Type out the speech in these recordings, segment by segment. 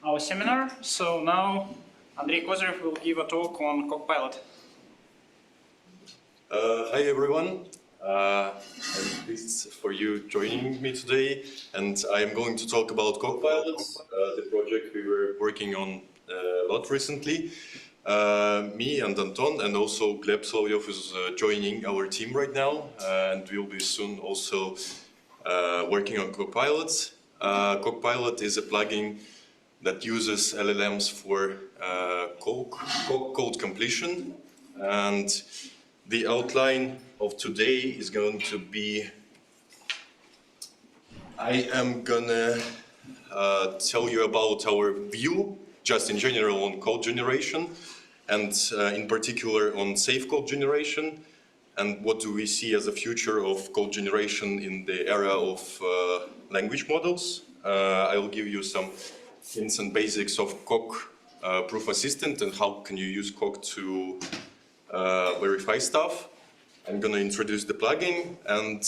our seminar. So now Andrei Kozyrev will give a talk on CoqPilot. Hi everyone. I'm pleased for you joining me today, and I'm going to talk about CoqPilot, the project we were working on a lot recently. Me and Anton, and also Gleb Solovyov is joining our team right now, and we'll be soon also working on CoqPilot. CoqPilot is a plugin that uses LLMs for code completion, and the outline of today is going to be, I am gonna tell you about our view, just in general, on code generation, and in particular on safe code generation, and what do we see as a future of code generation in the era of language models. I will give you some hints and basics of Coq Proof Assistant and how can you use Coq to verify stuff. I'm going to introduce the plugin and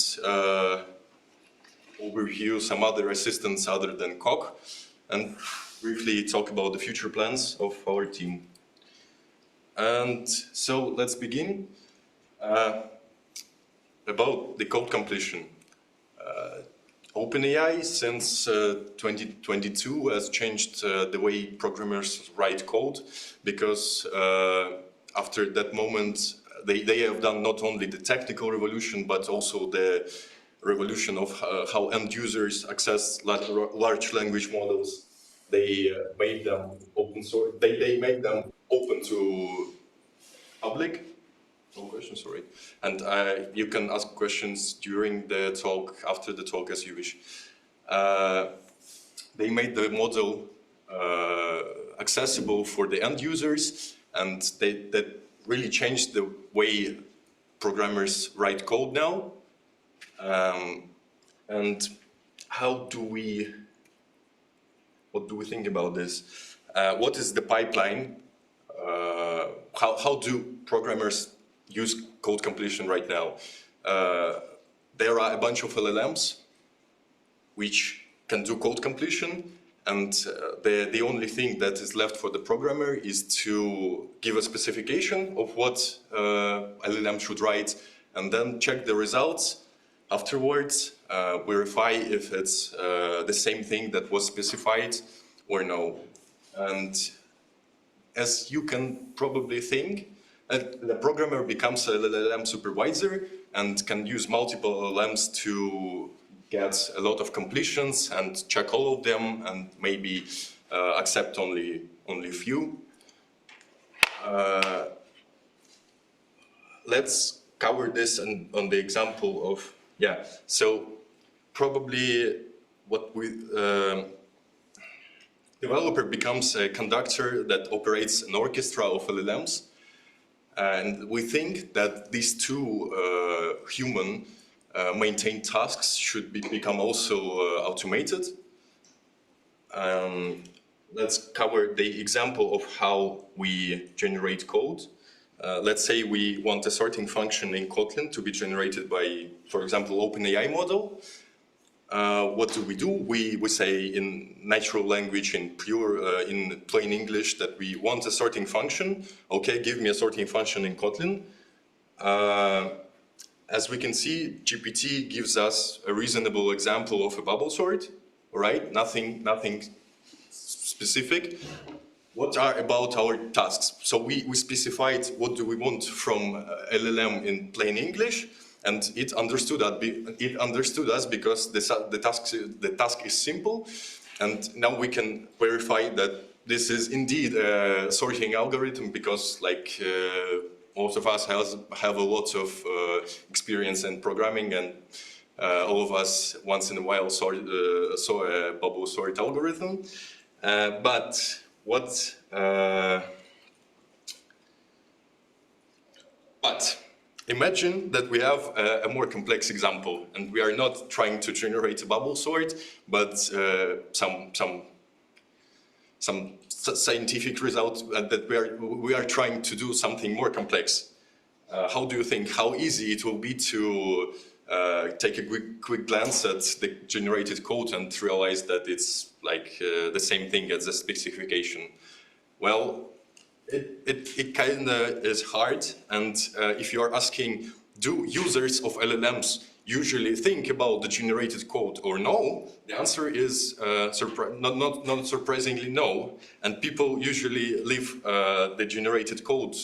overview some other assistants other than Coq, and briefly talk about the future plans of our team. And so let's begin. About the code completion. OpenAI since 2022 has changed the way programmers write code, because after that moment they have done not only the technical revolution but also the revolution of how end users access large language models. They made them open source. They made them open to public. No questions, sorry. And you can ask questions during the talk, after the talk, as you wish. They made the model accessible for the end users, and that really changed the way programmers write code now. And what do we think about this? What is the pipeline? How do programmers use code completion right now? There are a bunch of LLMs which can do code completion, and the only thing that is left for the programmer is to give a specification of what LLM should write, and then check the results afterwards, verify if it's the same thing that was specified or no. And as you can probably think, the programmer becomes a LLM supervisor and can use multiple LLMs to get a lot of completions and check all of them and maybe accept only a few. Let's cover this on the example of, so probably what we developer becomes a conductor that operates an orchestra of LLMs. And we think that these two human maintained tasks should become also automated. Let's cover the example of how we generate code. Let's say we want a sorting function in Kotlin to be generated by, for example, OpenAI model. What do? We say in natural language, in plain English, that we want a sorting function. Okay, give me a sorting function in Kotlin. As we can see, GPT gives us a reasonable example of a bubble sort. Right? Nothing specific. What are about our tasks? So we specified what do we want from LLM in plain English. And it understood us because the task is simple, and now we can verify that this is indeed a sorting algorithm, because like most of us have a lot of experience in programming, and all of us once in a while saw a bubble sort algorithm. But imagine that we have a more complex example, and we are not trying to generate a bubble sort, but some scientific result that we are trying to do something more complex. How do you think? How easy it will be to take a quick glance at the generated code and realize that it's like the same thing as the specification. Well, it kind of is hard, and if you are asking, do users of LLMs usually think about the generated code or no, the answer is not surprisingly no, and people usually leave the generated code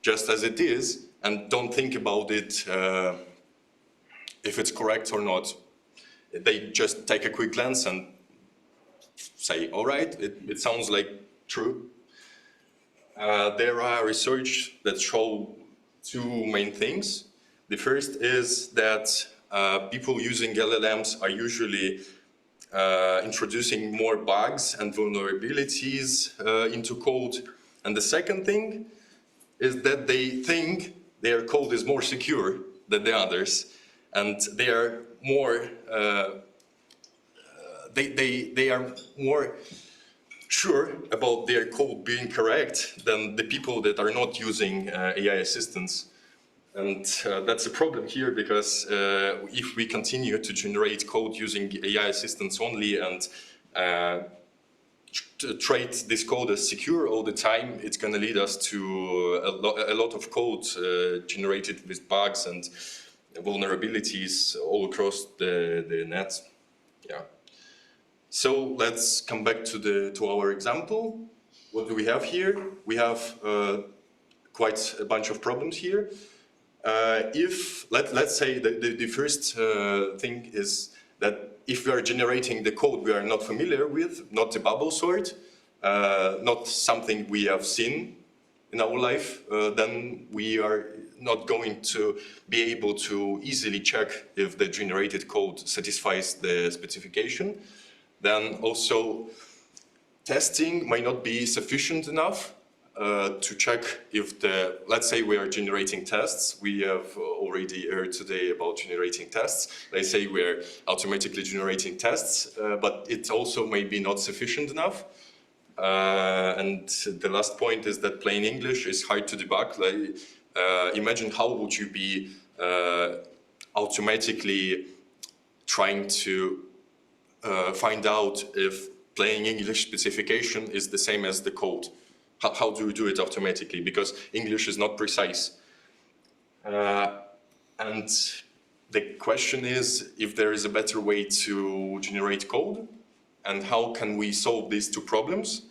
just as it is and don't think about it if it's correct or not. They just take a quick glance and say, all right, it sounds like true. There are research that show two main things. The first is that people using LLMs are usually introducing more bugs and vulnerabilities into code. And the second thing is that they think their code is more secure than the others, and they are more they are more sure about their code being correct than the people that are not using AI assistants. And that's a problem here, because if we continue to generate code using AI assistants only and treat this code as secure all the time, it's going to lead us to a lot of code generated with bugs and vulnerabilities all across the net. Yeah. So let's come back to our example. What do we have here? We have quite a bunch of problems here. Let's say the first thing is that if we are generating the code we are not familiar with, not a bubble sort, not something we have seen in our life, then we are not going to be able to easily check if the generated code satisfies the specification. Then also testing might not be sufficient enough to check if let's say we are generating tests. We have already heard today about generating tests. They say we're automatically generating tests, but it also may be not sufficient enough. And the last point is that plain English is hard to debug. Like, imagine how would you be automatically trying to find out if plain English specification is the same as the code. How do you do it automatically? Because English is not precise. And the question is if there is a better way to generate code, and how can we solve these two problems?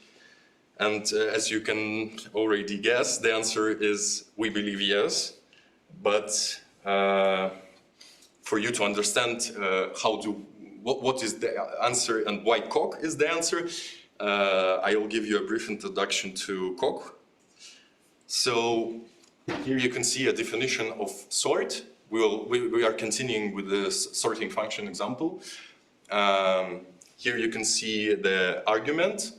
And as you can already guess, the answer is we believe yes. But for you to understand what is the answer and why Coq is the answer, I will give you a brief introduction to Coq. So here you can see a definition of sort. We are continuing with the sorting function example. Here you can see the argument.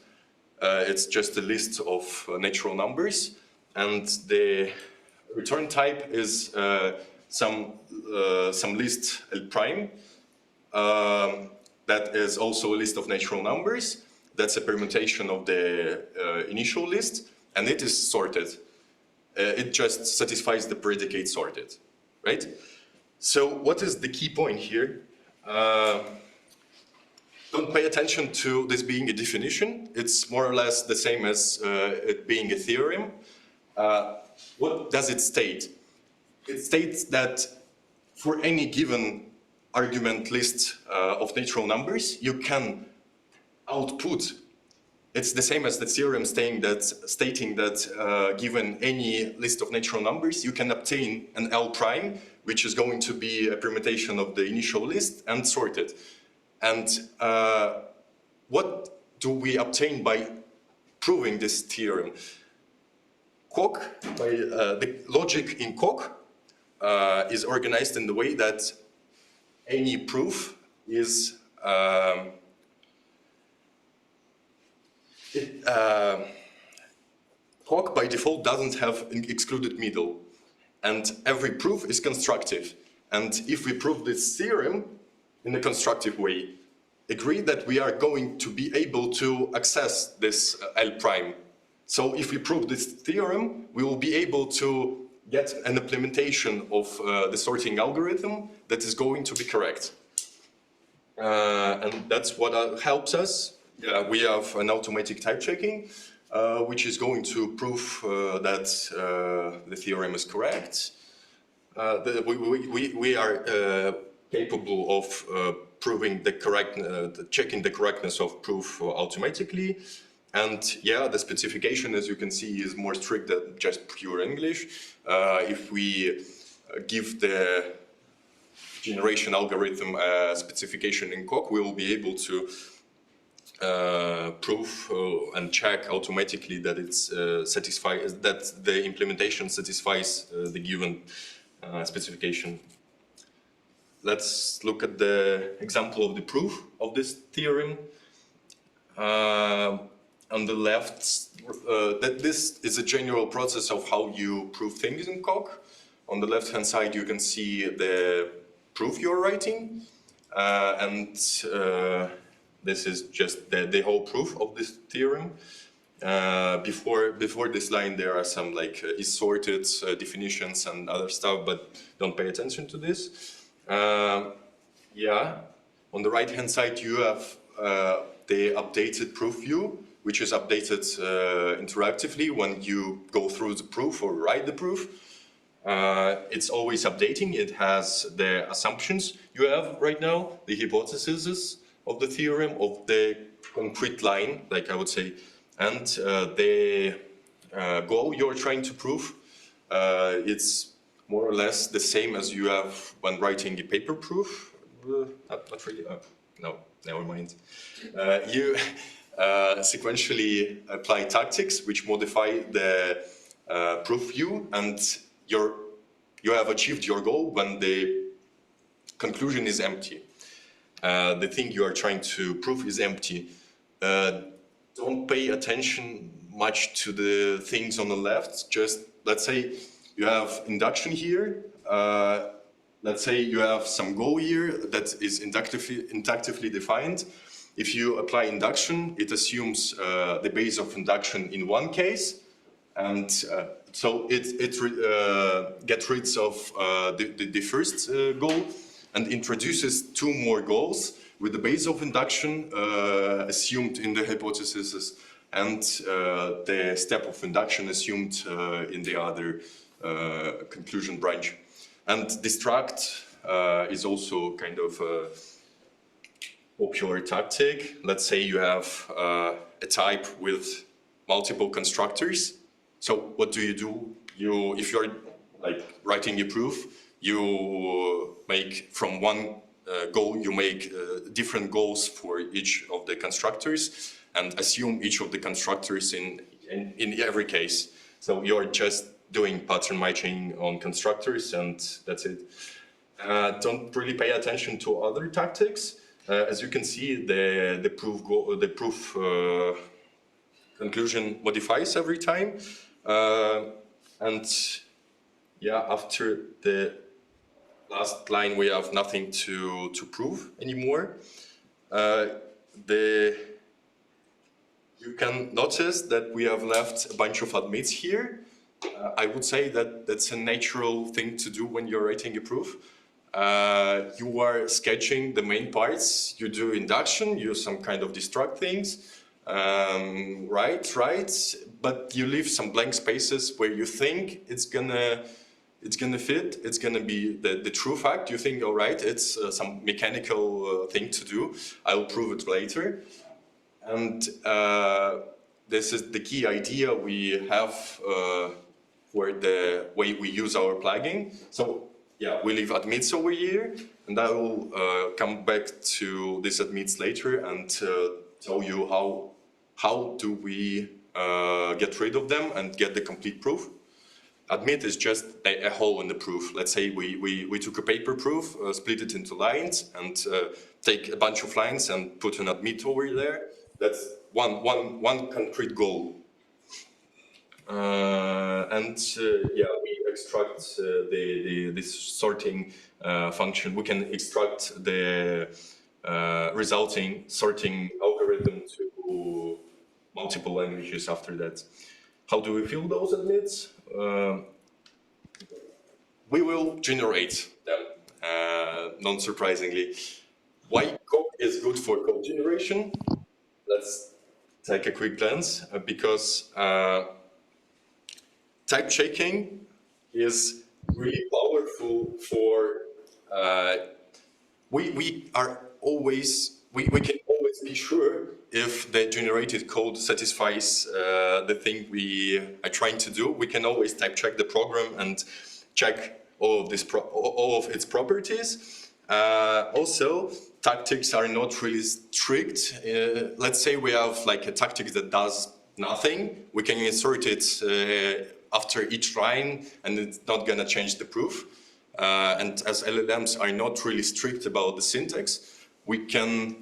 It's just a list of natural numbers, and the return type is some list L prime. That is also a list of natural numbers. That's a permutation of the initial list, and it is sorted. It just satisfies the predicate sorted, right? So what is the key point here? Don't pay attention to this being a definition. It's more or less the same as it being a theorem. What does it state? It states that for any given argument list of natural numbers, you can output. It's the same as the theorem stating that given any list of natural numbers, you can obtain an L prime, which is going to be a permutation of the initial list and sorted. And what do we obtain by proving this theorem? The logic in Coq is organized in the way that any proof is Coq by default doesn't have an excluded middle, and every proof is constructive. And if we prove this theorem in a constructive way, agree that we are going to be able to access this L prime. So if we prove this theorem, we will be able to get an implementation of the sorting algorithm that is going to be correct. And that's what helps us. We have an automatic type checking, which is going to prove that the theorem is correct. We are capable of proving the checking the correctness of proof automatically. And yeah, the specification, as you can see, is more strict than just pure English. If we give the generation algorithm specification in Coq, we will be able to prove and check automatically that it's that the implementation satisfies the given specification. Let's look at the example of the proof of this theorem. On the left, that this is a general process of how you prove things in Coq. On the left-hand side, you can see the proof you're writing, and this is just the whole proof of this theorem. Before this line, there are some like is sorted definitions and other stuff, but don't pay attention to this. Yeah, on the right-hand side, you have the updated proof view, which is updated interactively when you go through the proof or write the proof. It's always updating. It has the assumptions you have right now, the hypotheses of the theorem, of the concrete line, like I would say, and the goal you're trying to prove. It's more or less the same as you have when writing a paper proof. Not really. No, never mind. You sequentially apply tactics which modify the proof view, and you have achieved your goal when the conclusion is empty. The thing you are trying to prove is empty. Don't pay attention much to the things on the left. Just let's say you have induction here. Let's say you have some goal here that is inductively defined. If you apply induction, it assumes the base of induction in one case, and so it gets rid of the first goal and introduces two more goals with the base of induction assumed in the hypothesis and the step of induction assumed in the other conclusion branch. And distract is also kind of a popular tactic. Let's say you have a type with multiple constructors. So what do? If you're like writing a proof, you make from one goal, you make different goals for each of the constructors and assume each of the constructors in every case. So you're just doing pattern matching on constructors, and that's it. Don't really pay attention to other tactics. As you can see, the proof conclusion modifies every time, and yeah, after the last line, we have nothing to prove anymore. You can notice that we have left a bunch of admits here. I would say that that's a natural thing to do when you're writing a proof. You are sketching the main parts, you do induction, you some kind of destruct things, right, but you leave some blank spaces where you think it's gonna fit, it's gonna be the true fact. You think, all right, it's some mechanical thing to do, I'll prove it later. And this is the key idea we have for the way we use our plugin. So yeah, we leave admits over here, and I will come back to these admits later and tell you how do we get rid of them and get the complete proof. Admit is just a hole in the proof. Let's say we took a paper proof, split it into lines, and take a bunch of lines and put an admit over there. That's one concrete goal. Yeah, we extract this sorting function. We can extract the resulting sorting algorithm to multiple languages after that. How do we fill those admits? we will generate them, non-surprisingly. Why Coq is good for code generation? Let's take a quick glance, because type checking is really powerful for, we can always be sure if the generated code satisfies the thing we are trying to do. We can always type check the program and check all of its properties. Also, tactics are not really strict. Let's say we have like a tactic that does nothing. We can insert it after each line, and it's not gonna change the proof. And as LLMs are not really strict about the syntax, we can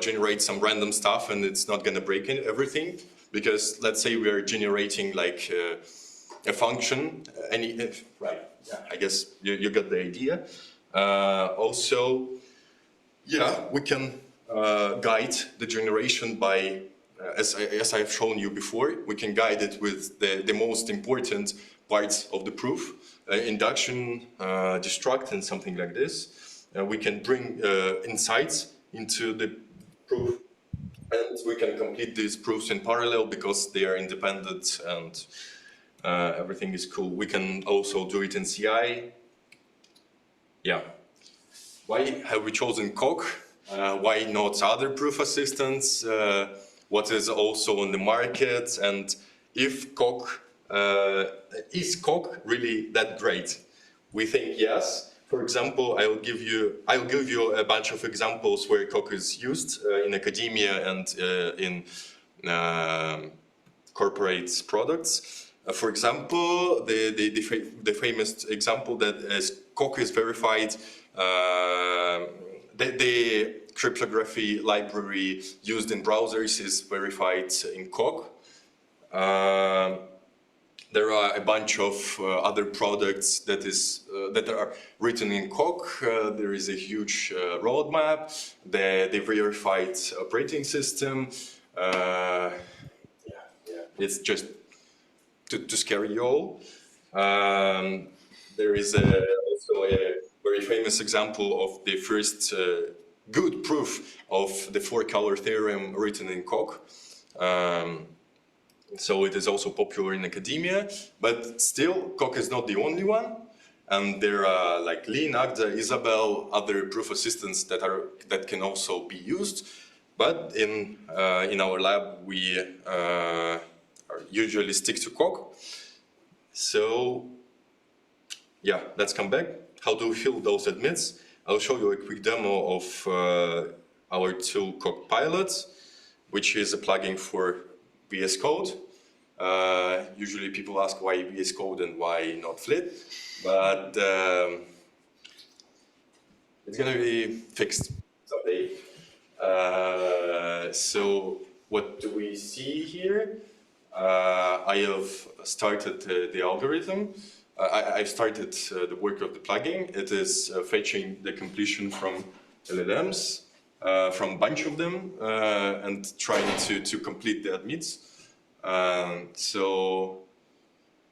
generate some random stuff, and it's not gonna break everything. Because let's say we are generating like a function, right? Yeah, I guess you got the idea. Also, yeah, we can guide the generation by, as I've shown you before, we can guide it with the most important parts of the proof, induction, destruct, and something like this. We can bring insights into the proof, and we can complete these proofs in parallel because they are independent, and everything is cool. We can also do it in CI. Yeah. Why have we chosen Coq? Why not other proof assistants? What is also on the market? And if Coq, is Coq really that great? We think yes. For example, I'll give you a bunch of examples where Coq is used in academia and in corporate products. For example, the famous example that as Coq is verified, the cryptography library used in browsers is verified in Coq. There are a bunch of other products that are written in Coq. There is a huge roadmap, the verified operating system. It's just to scare you all. There is also a very famous example of the first good proof of the four-color theorem written in Coq. So it is also popular in academia, but still Coq is not the only one. And there are like Lean, Agda, Isabel, other proof assistants that can also be used. But in our lab, we usually stick to Coq. So yeah, let's come back. How do we fill those admits? I'll show you a quick demo of our tool CoqPilot, which is a plugin for VS Code. Usually people ask why VS Code and why not Flit, but it's going to be fixed someday. So what do we see here? I have started the algorithm. I've started the work of the plugin. It is fetching the completion from LLMs, from a bunch of them, and trying to complete the admits. So,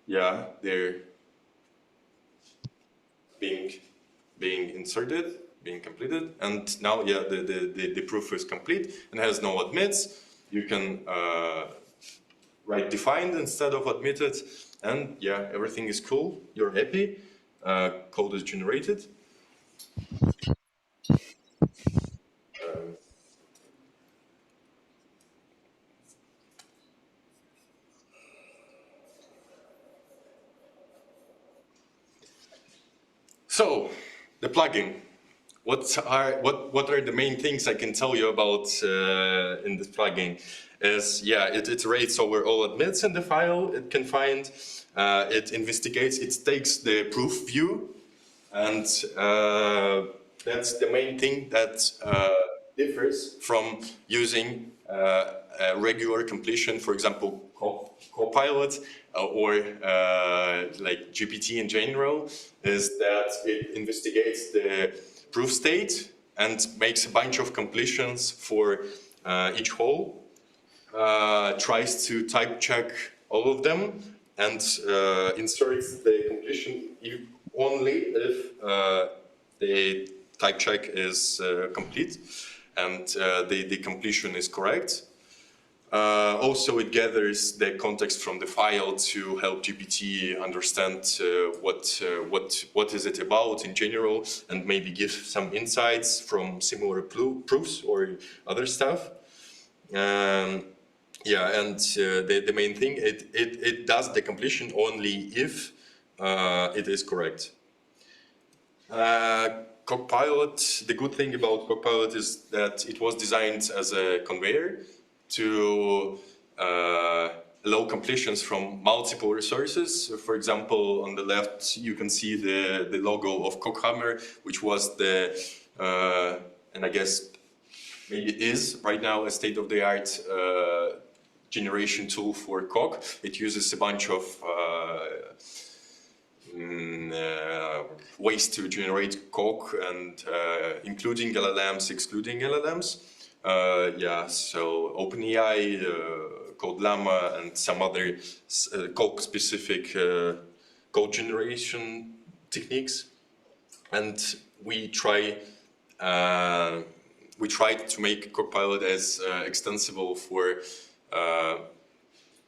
yeah, they're being inserted, being completed, and now, yeah, the proof is complete and has no admits. You can write defined instead of admitted, and yeah, everything is cool. You're happy. Code is generated. So, the plugin. What are the main things I can tell you about in this plugin? Is, yeah, it iterates over all admits in the file it can find. It investigates, it takes the proof view, and that's the main thing that differs from using a regular completion, for example, CoqPilot or like GPT in general, is that it investigates the proof state and makes a bunch of completions for each hole, tries to type check all of them, and inserts the completion only if the type check is complete and the completion is correct. Also, it gathers the context from the file to help GPT understand what is it about in general, and maybe give some insights from similar proofs or other stuff. Yeah, and the main thing, it does the completion only if it is correct. CoqPilot, the good thing about CoqPilot is that it was designed as a conveyor to allow completions from multiple resources. For example, on the left, you can see the logo of CoqHammer, which was the, and I guess maybe it is right now a state-of-the-art generation tool for Coq. It uses a bunch of ways to generate Coq, and including LLMs, excluding LLMs. Yeah, so OpenAI, CodeLlama, and some other Coq-specific code generation techniques. And we tried to make CoqPilot as extensible for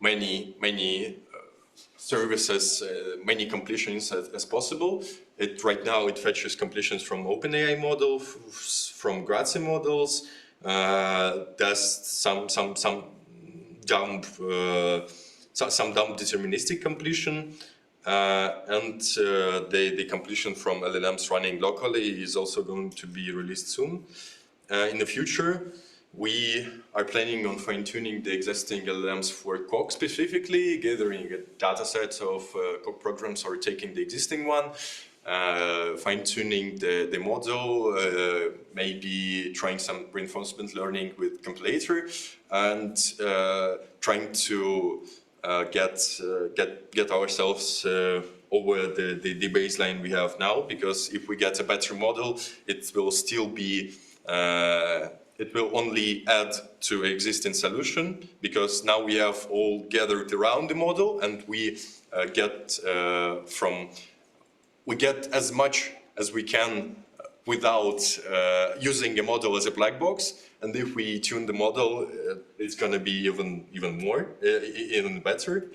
many services, many completions as possible. Right now it fetches completions from OpenAI model, from Grazie models, does some dump deterministic completion, and the completion from LLMs running locally is also going to be released soon. In the future, we are planning on fine-tuning the existing LLMs for Coq specifically, gathering a data set of Coq programs or taking the existing one, fine-tuning the model, maybe trying some reinforcement learning with compilator, and trying to get ourselves over the baseline we have now. Because if we get a better model, it will still be it will only add to existing solution, because now we have all gathered around the model, and we get as much as we can without using a model as a black box. And if we tune the model, it's going to be even better.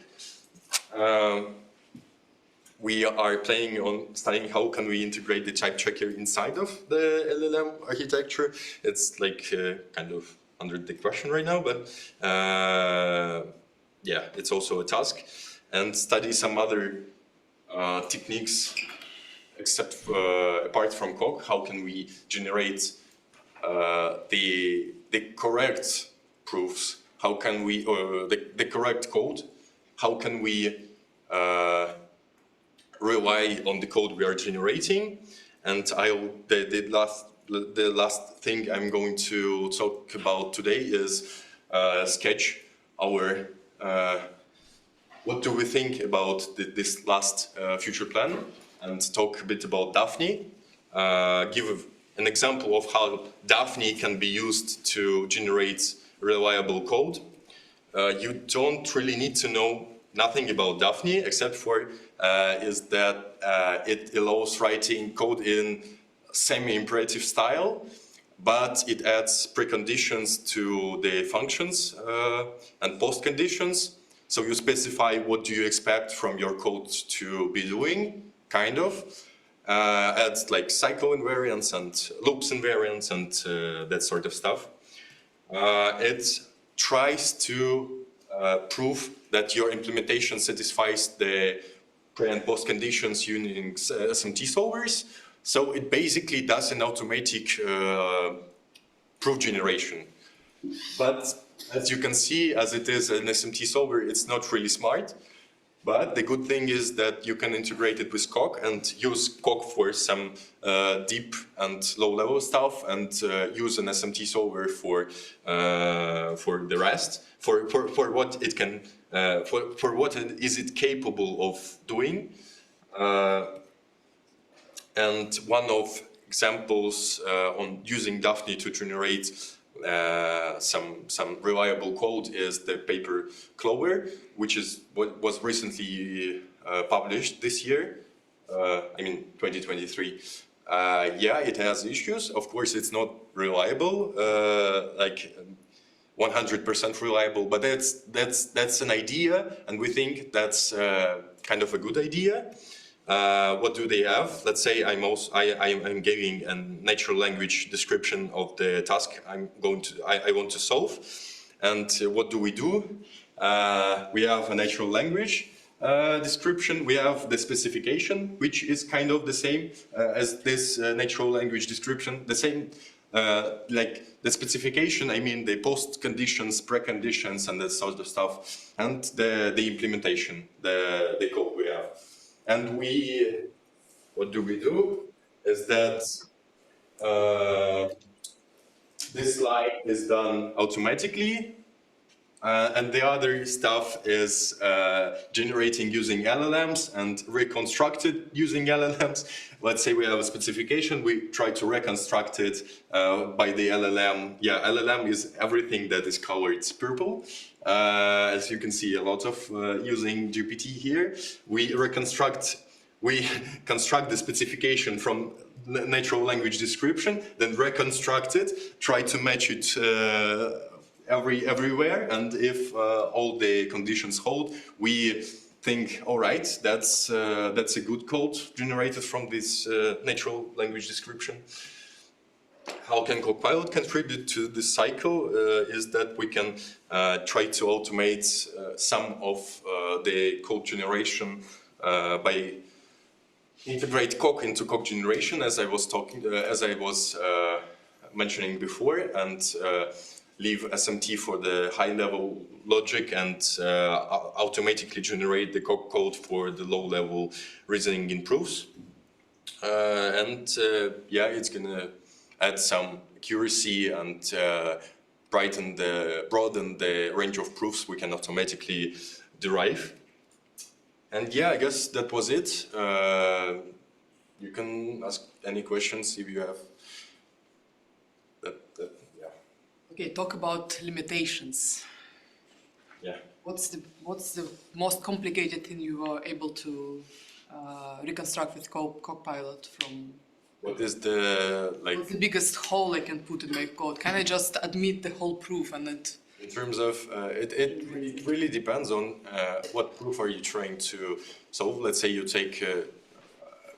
We are planning on studying how can we integrate the type checker inside of the LLM architecture. It's like kind of under the question right now, but yeah, it's also a task. And study some other techniques, except apart from Coq. How can we generate the correct proofs? How can we, or the correct code? How can we rely on the code we are generating? And the last thing I'm going to talk about today is sketch our what do we think about this last future plan, and talk a bit about Daphne. Give an example of how Daphne can be used to generate reliable code. You don't really need to know nothing about Daphne, except for is that it allows writing code in semi-imperative style, but it adds preconditions to the functions and post conditions. So you specify what do you expect from your code to be doing, kind of. Adds like cycle invariants and loops invariants and that sort of stuff. It tries to prove that your implementation satisfies the pre and post conditions using SMT solvers. So it basically does an automatic proof generation. But as you can see, as it is an SMT solver, it's not really smart. But the good thing is that you can integrate it with Coq and use Coq for some deep and low-level stuff, and use an SMT solver for the rest, for what it can, for what is it capable of doing. And one of examples on using Daphne to generate some reliable code is the paper Clover, which is what was recently published this year. I mean 2023. Yeah, it has issues. Of course, it's not reliable, like 100% reliable. But that's an idea, and we think that's kind of a good idea. What do they have? Let's say I'm giving a natural language description of the task I want to solve, and what do? We have a natural language description. We have the specification, which is kind of the same as this natural language description. The same, like the specification. I mean the post conditions, preconditions, and that sort of stuff, and the implementation, the code we have. And what do? Is that this slide is done automatically, and the other stuff is generating using LLMs and reconstructed using LLMs. Let's say we have a specification, we try to reconstruct it by the LLM. Yeah, LLM is everything that is colored purple. As you can see, a lot of using GPT here. We construct the specification from natural language description, then reconstruct it, try to match it everywhere, and if all the conditions hold, we think, all right, that's a good code generated from this natural language description. How can CoqPilot contribute to this cycle? Is that we can try to automate some of the code generation by integrate Coq into Coq generation, as I was mentioning before, and leave SMT for the high-level logic and automatically generate the Coq code for the low-level reasoning in proofs. Yeah, it's gonna add some accuracy and broaden the range of proofs we can automatically derive. And yeah, I guess that was it. You can ask any questions if you have. Yeah. Okay, talk about limitations. Yeah. What's the most complicated thing you are able to reconstruct with CoqPilot from? What is the What's the biggest hole I can put in my code? Can I just admit the whole proof and it? In terms of, it really depends on what proof are you trying to solve. Let's say you take,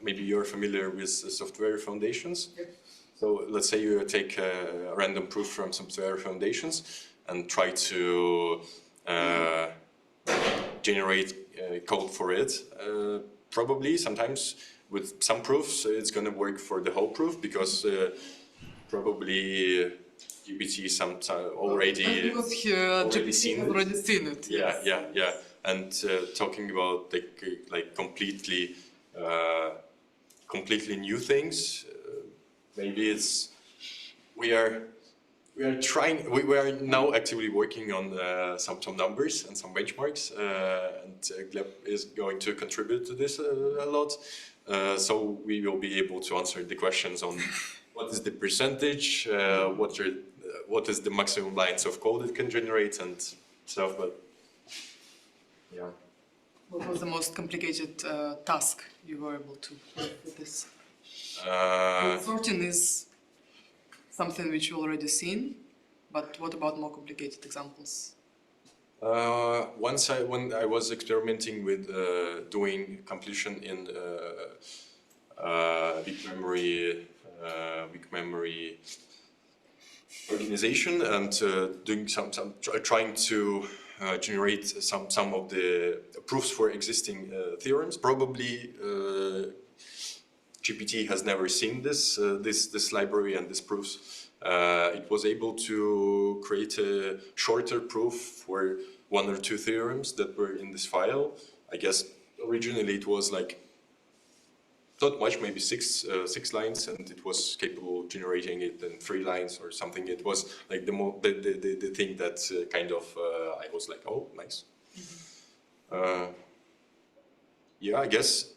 maybe you're familiar with software foundations. Yep. So let's say you take a random proof from software foundations and try to generate code for it. Probably sometimes with some proofs it's going to work for the whole proof, because probably GPT already seen it. Yeah, yes. Yeah. And talking about like completely new things, maybe it's we are now actively working on some numbers and some benchmarks, and Gleb is going to contribute to this a lot. So we will be able to answer the questions on what is the percentage, what is the maximum lines of code it can generate and stuff, but yeah. What was the most complicated task you were able to work with this? Sorting is something which you already seen, but what about more complicated examples? When I was experimenting with doing completion in big memory organization, and doing trying to generate some of the proofs for existing theorems. Probably GPT has never seen this library and these proofs. It was able to create a shorter proof for 1 or 2 theorems that were in this file. I guess originally it was like not much, maybe six lines, and it was capable of generating it in 3 lines or something. It was like the thing that kind of I was like, oh, nice. Yeah, I guess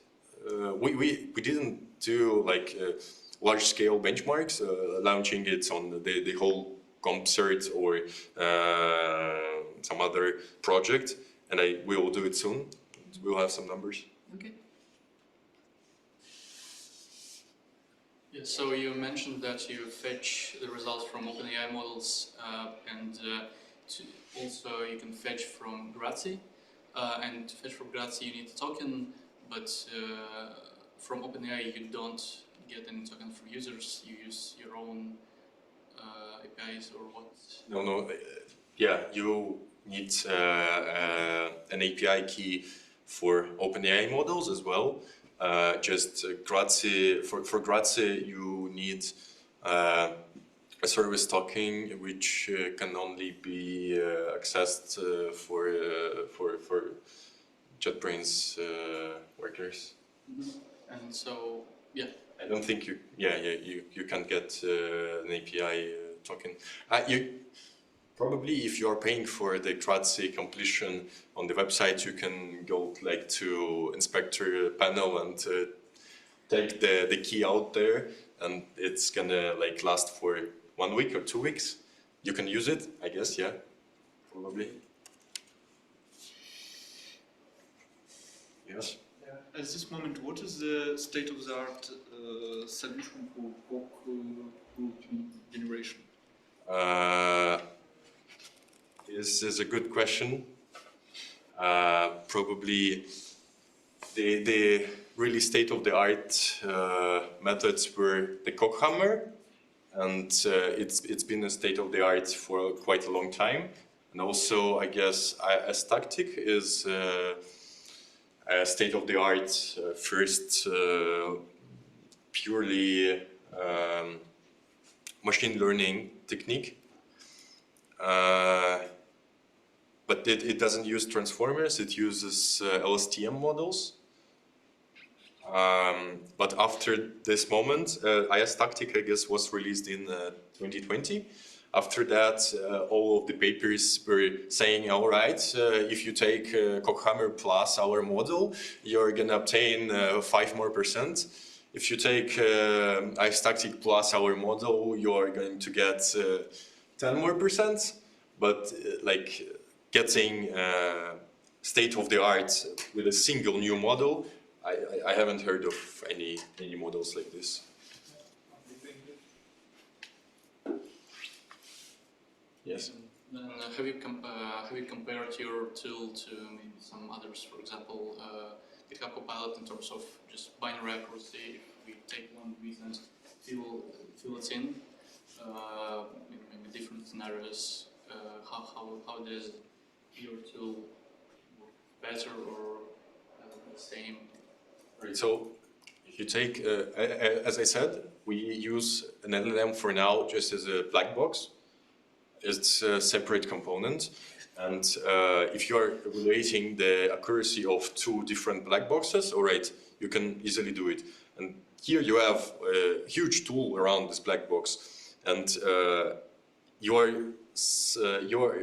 we didn't do like large-scale benchmarks, launching it on the whole CompCert or some other project, and we will do it soon. We'll have some numbers. Okay. Yeah, so you mentioned that you fetch the results from OpenAI models, and also you can fetch from Grazi. And to fetch from Grazi, you need a token, but from OpenAI, you don't get any token for users. You use your own APIs or what? No. Yeah, you need an API key for OpenAI models as well. Grazi, for Grazi, you need a service token which can only be accessed for JetBrains workers. Mm-hmm. And so, yeah. I don't think you can get an API token. Probably if you are paying for the Grazi completion on the website, you can go like to inspector panel and take the key out there, and it's gonna like last for 1 week or 2 weeks. You can use it, I guess, yeah, probably. Yes. At this moment, what is the state-of-the-art solution for Coq generation? This is a good question. Probably the really state-of-the-art methods were the Coq hammer, and it's been a state-of-the-art for quite a long time. And also, I guess, tactic is a state-of-the-art first purely machine learning technique. But it doesn't use transformers, it uses LSTM models. But after this moment, tactic, I guess, was released in 2020. After that, all of the papers were saying, all right, if you take CoqHammer plus our model, you're going to obtain 5% more. If you take tactic plus our model, you're going to get 10% more. But like getting state-of-the-art with a single new model, I haven't heard of any models like this. Yes. Then have you compared your tool to maybe some others, for example, GitHub CoqPilot, in terms of just binary accuracy? If we take one bit and fill it in, maybe different scenarios. How does your tool work better or the same? Right. So if you take, as I said, we use an LLM for now just as a black box. It's a separate component, and if you are evaluating the accuracy of two different black boxes, all right, you can easily do it. And here you have a huge tool around this black box, and you are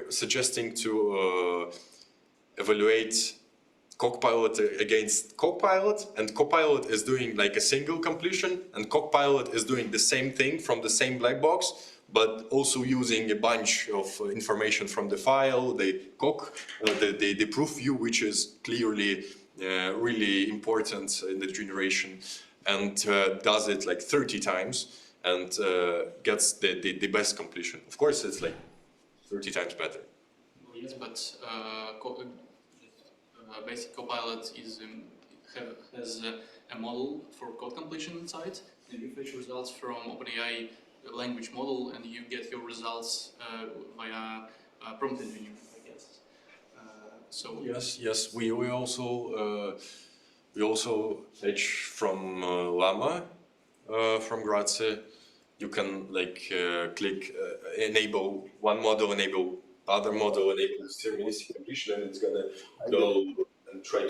suggesting to evaluate CoqPilot against CoqPilot, and CoqPilot is doing like a single completion, and CoqPilot is doing the same thing from the same black box, but also using a bunch of information from the file, the the proof view, which is clearly really important in the generation, and does it like 30 times and gets the best completion. Of course, it's like 30 times better. Yes, but basic CoqPilot has a model for code completion inside, and you fetch results from OpenAI language model, and you get your results via prompt engineering, I guess. So yes, we also fetch from Llama from Grazi. You can like click enable one model, enable other model, enable deterministic completion, and it's gonna go and try to